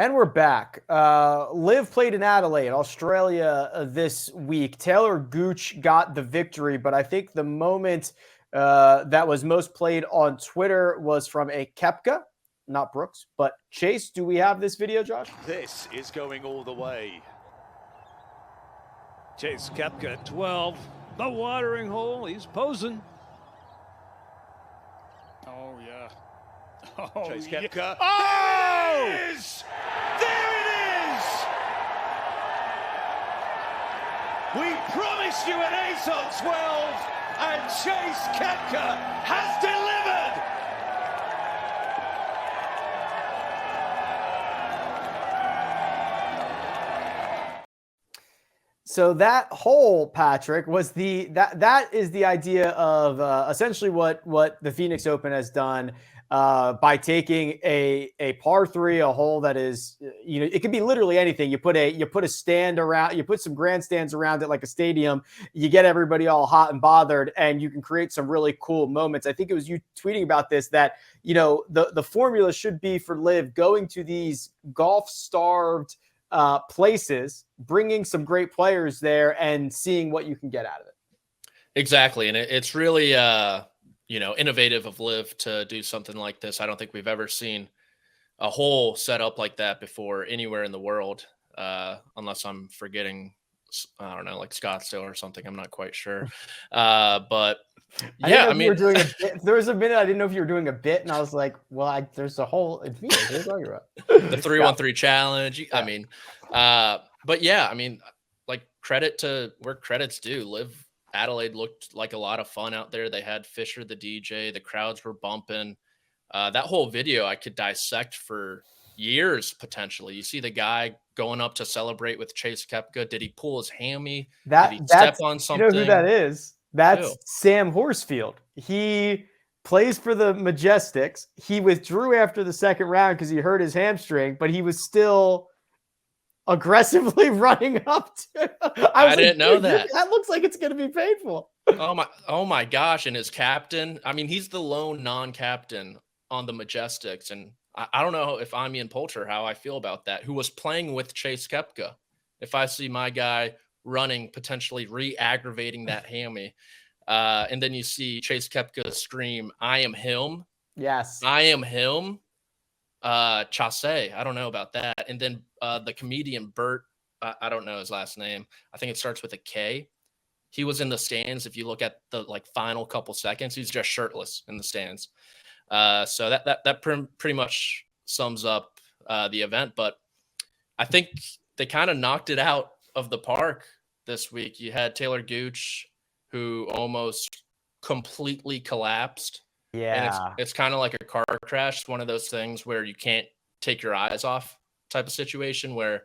And we're back. LIV played in Adelaide, Australia this week. Taylor Gooch got the victory, but I think the moment that was most played on Twitter was from a Koepka, not Brooks, but Chase. Do we have this video, Josh? This is going all the way. Chase Koepka at 12. The watering hole, he's posing. Oh, yeah. Oh, Chase Koepka. Yeah. Oh! There it is! There it is! We promised you an ace on 12, and Chase Koepka has delivered! So that hole, Patrick, was that is the idea of essentially what the Phoenix Open has done by taking a par 3, a hole that is, it could be literally anything. You put a stand around, you put some grandstands around it like a stadium, you get everybody all hot and bothered, and you can create some really cool moments. I think it was you tweeting about this that, the formula should be for LIV going to these golf-starved places, bringing some great players there and seeing what you can get out of it. Exactly. And it's really, innovative of LIV to do something like this. I don't think we've ever seen a hole set up like that before anywhere in the world, unless I'm forgetting, I don't know, like Scottsdale or something. I'm not quite sure. But yeah, I mean, there was a minute I didn't know if you were doing a bit, and I was like, well, there's a hole in Phoenix. What are you talking about? The 3-1-3 challenge. Yeah. I mean, but yeah, I mean, like, credit to where credit's due. LIV Adelaide looked like a lot of fun out there. They had Fisher, the DJ, the crowds were bumping. That whole video I could dissect for years, potentially. You see the guy going up to celebrate with Chase Koepka. Did he pull his hammy? Did he step on something? You know who that is? That's Sam Horsfield. He plays for the Majestics. He withdrew after the second round because he hurt his hamstring, but he was still aggressively running up to. I didn't know that. That looks like it's going to be painful. Oh my gosh! And his captain. I mean, he's the lone non-captain on the Majestics, and I don't know if I'm Ian Poulter how I feel about that. Who was playing with Chase Koepka? If I see my guy running, potentially re-aggravating that hammy. And then you see Chase Koepka scream, "I am him." Yes. I am him. Chase, I don't know about that. And then the comedian Bert, I don't know his last name. I think it starts with a K. He was in the stands. If you look at the final couple seconds, he's just shirtless in the stands. So that pretty much sums up the event. But I think they kind of knocked it out of the park this week. You had Taylor Gooch, who almost completely collapsed. Yeah. And it's kind of like a car crash. It's one of those things where you can't take your eyes off type of situation, where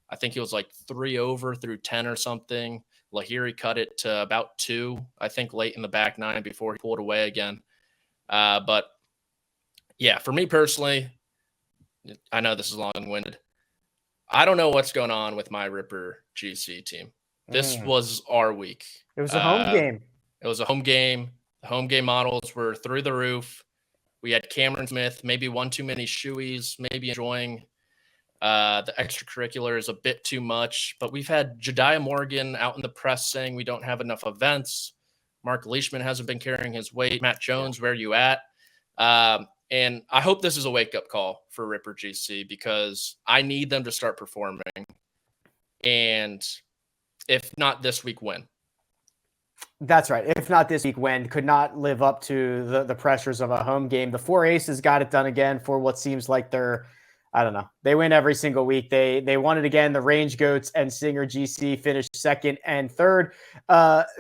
I think he was like 3 over through 10 or something. Lahiri cut it to about 2, I think, late in the back 9 before he pulled away again. But yeah, for me personally, I know this is long-winded. I don't know what's going on with my Ripper GC team. This was our week. It was a home game. It was a home game. The home game models were through the roof. We had Cameron Smith, maybe one too many shoeies, maybe enjoying the extracurriculars a bit too much. But we've had Jediah Morgan out in the press saying we don't have enough events. Mark Leishman hasn't been carrying his weight. Matt Jones, where you at? And I hope this is a wake-up call for Ripper GC, because I need them to start performing. And if not this week, when? That's right. If not this week, when? Could not live up to the pressures of a home game. The Four Aces got it done again for what seems like I don't know. They win every single week. They won it again. The Range Goats and Singer GC finished 2nd and 3rd.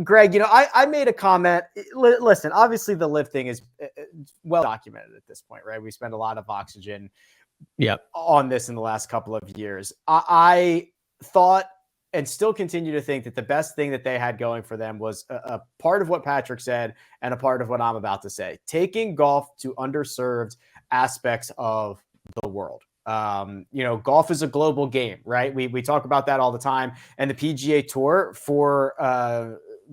Greg, I made a comment. Listen, obviously the LIV thing is well documented at this point, right? We spent a lot of oxygen on this in the last couple of years. I thought and still continue to think that the best thing that they had going for them was a part of what Patrick said and a part of what I'm about to say, taking golf to underserved aspects of the world. Golf is a global game, right? We talk about that all the time. And the PGA Tour, for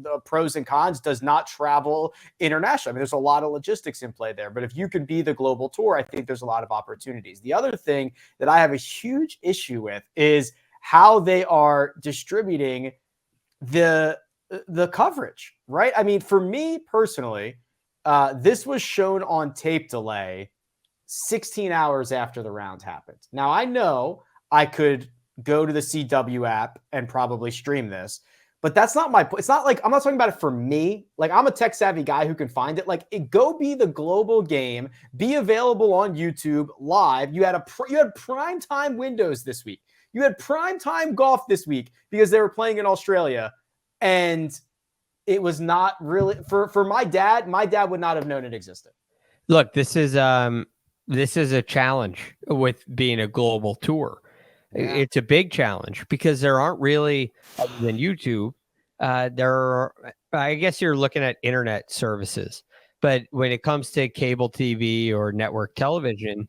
the pros and cons does not travel internationally. I mean, there's a lot of logistics in play there, but if you can be the global tour, I think there's a lot of opportunities. The other thing that I have a huge issue with is how they are distributing the coverage, right? I mean, for me personally, this was shown on tape delay 16 hours after the round happened. Now, I know I could go to the CW app and probably stream this, but that's not my point. It's not like I'm not talking about it for me. Like, I'm a tech savvy guy who can find it. Like, go be the global game, be available on YouTube live. You had prime time windows this week. You had prime time golf this week because they were playing in Australia. And it was not really for my dad. My dad would not have known it existed. Look, this is a challenge with being a global tour. Yeah. It's a big challenge because there aren't really, other than YouTube, I guess you're looking at internet services. But when it comes to cable TV or network television,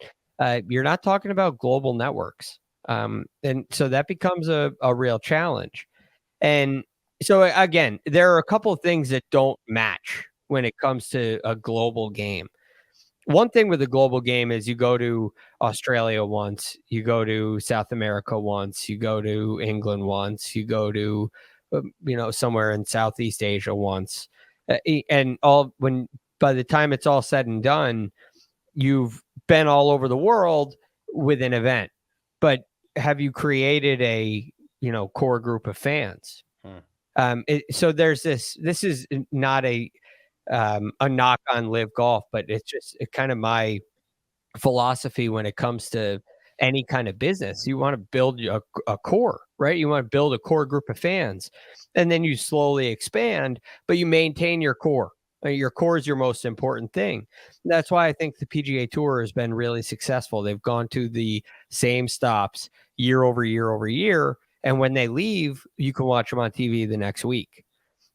you're not talking about global networks. And so that becomes a real challenge. And so, again, there are a couple of things that don't match when it comes to a global game. One thing with a global game is you go to Australia once, you go to South America once, you go to England once, you go to, somewhere in Southeast Asia once. And by the time it's all said and done, you've been all over the world with an event. But have you created a, core group of fans? So there's this is not a knock on LIV Golf, but it's just kind of my philosophy when it comes to any kind of business. You want to build a core, right? You want to build a core group of fans, and then you slowly expand, but you maintain your core. Your core is your most important thing. That's why I think the PGA Tour has been really successful. They've gone to the same stops year over year over year. And when they leave, you can watch them on TV the next week.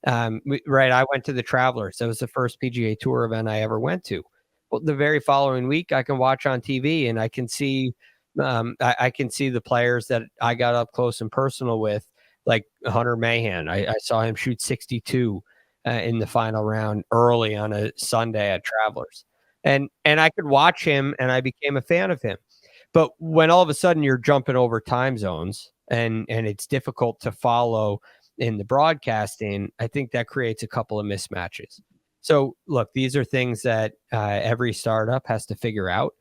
Right. I went to the Travelers. That was the first PGA Tour event I ever went to. Well, the very following week, I can watch on TV and I can see I can see the players that I got up close and personal with, like Hunter Mahan. I saw him shoot 62 in the final round early on a Sunday at Travelers. And I could watch him and I became a fan of him. But when all of a sudden you're jumping over time zones and it's difficult to follow in the broadcasting, I think that creates a couple of mismatches. So look, these are things that every startup has to figure out.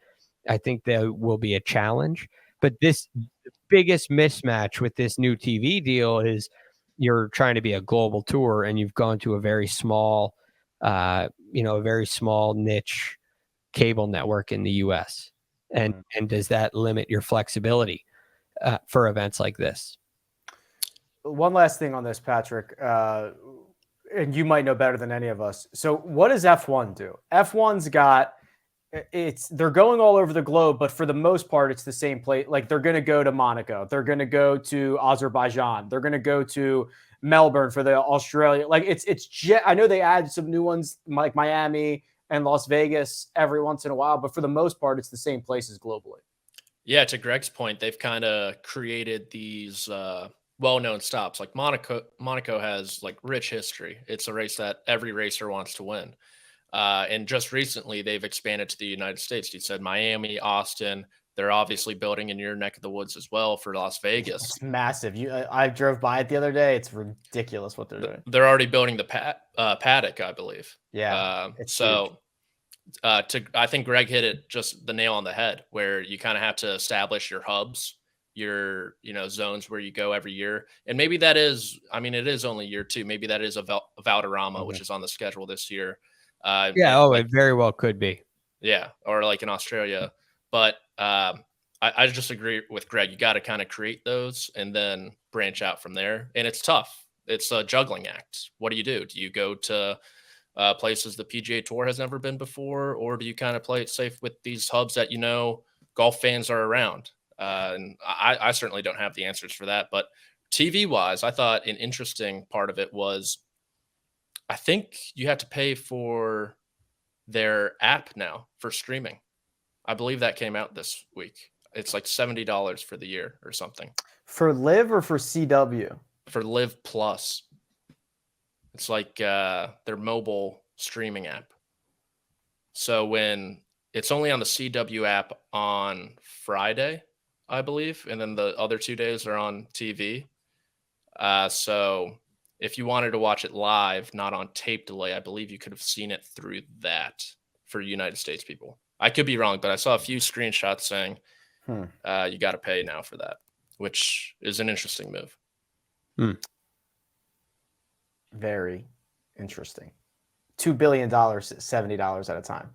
I think there will be a challenge, but the biggest mismatch with this new TV deal is you're trying to be a global tour and you've gone to a very small, a very small niche cable network in the US. And does that limit your flexibility for events like this? One last thing on this, Patrick, and you might know better than any of us. So what does F1 do? F1's they're going all over the globe, but for the most part, it's the same place. Like, they're going to go to Monaco. They're going to go to Azerbaijan. They're going to go to Melbourne for the Australia. Like, I know they add some new ones like Miami and Las Vegas every once in a while, but for the most part, it's the same places globally. Yeah, to Greg's point, they've kind of created these well-known stops. Like Monaco has like rich history. It's a race that every racer wants to win. And just recently, they've expanded to the United States. You said Miami, Austin. They're obviously building in your neck of the woods as well for Las Vegas. It's massive. I drove by it the other day. It's ridiculous what they're doing. They're already building the paddock, I believe. Yeah. I think Greg hit it just the nail on the head, where you kind of have to establish your hubs, your zones where you go every year. And maybe that is, it is only year 2. Maybe that is a Valderrama, which is on the schedule this year. It very well could be. Yeah, or like in Australia. But I just agree with Greg. You got to kind of create those and then branch out from there. And it's tough. It's a juggling act. What do? Do you go to places the PGA Tour has never been before, or do you kind of play it safe with these hubs that golf fans are around? And I certainly don't have the answers for that. But TV-wise, I thought an interesting part of it was I think you have to pay for their app now for streaming. I believe that came out this week. It's like $70 for the year or something. For LIV or for CW? For LIV Plus. It's like their mobile streaming app. So when it's only on the CW app on Friday, I believe, and then the other 2 days are on TV. So if you wanted to watch it live, not on tape delay, I believe you could have seen it through that for United States people. I could be wrong, but I saw a few screenshots saying you got to pay now for that, which is an interesting move. Very interesting. $2 billion, $70 at a time.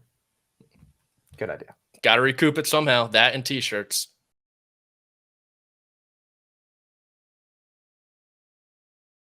Good idea. Got to recoup it somehow. That and T-shirts.